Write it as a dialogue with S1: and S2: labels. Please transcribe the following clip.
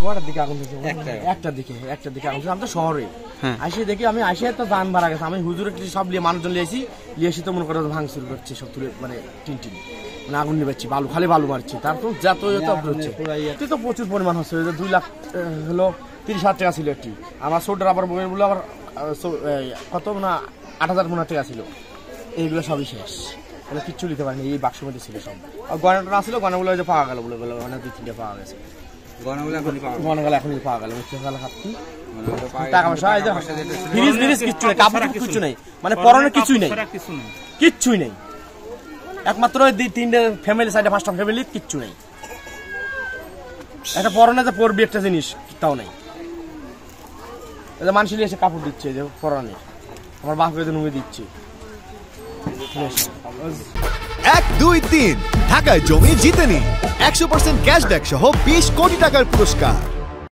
S1: ওটার দিকে আগুন দিয়েছে, একটার দিকে আগুন। আমি তো শহরে আসি দেখি, আমি আসি তো যান ভাড়া গেছে। আমি হুজুরের সব লিয়ে মানুষজন লিয়েছি তো মনে করে ভাঙচুর করছি সব তুলে, মানে টিন মানে আগুন নিবাচ্ছি, বালু খালি বালু মারছি। তারপর যত হচ্ছে তো প্রচুর পরিমাণ হচ্ছে। 2 লাখ হলো 30,000 টাকা ছিল একটি। আমার সোডার আবার বইগুলো আবার কত না 8,000 টাকা ছিল। এইগুলো সবই শেষ, মানে কিচ্ছু নিতে পারিনি। এই বাক্সের মধ্যে ছিল সব। আর গয়নাটা আসছিল, গয়নাগুলো যে পাওয়া গেল বলে গয়না 2-3টা পাওয়া গেছে। গয়নাগুলো এখনই পাওয়া গেল। টাকা পয়সা ফ্রিজ কিচ্ছু নেই, কাপড় কিচ্ছু নেই, মানে পরনের কিচ্ছুই নেই। একমাত্র 2-3টে ফ্যামিলি, 4-5টা ফ্যামিলি, কিচ্ছু নেই। একটা পরনে যে পরবি একটা জিনিস তাও নেই। মানুষ এসে কাপড় দিচ্ছে যে পরনে, আমার বাপকে নুমে দিচ্ছে।
S2: 1, 2, 3 ঢাকায় জমি জিতে নি 100% ক্যাশব্যাক সহ 20 কোটি টাকার পুরস্কার।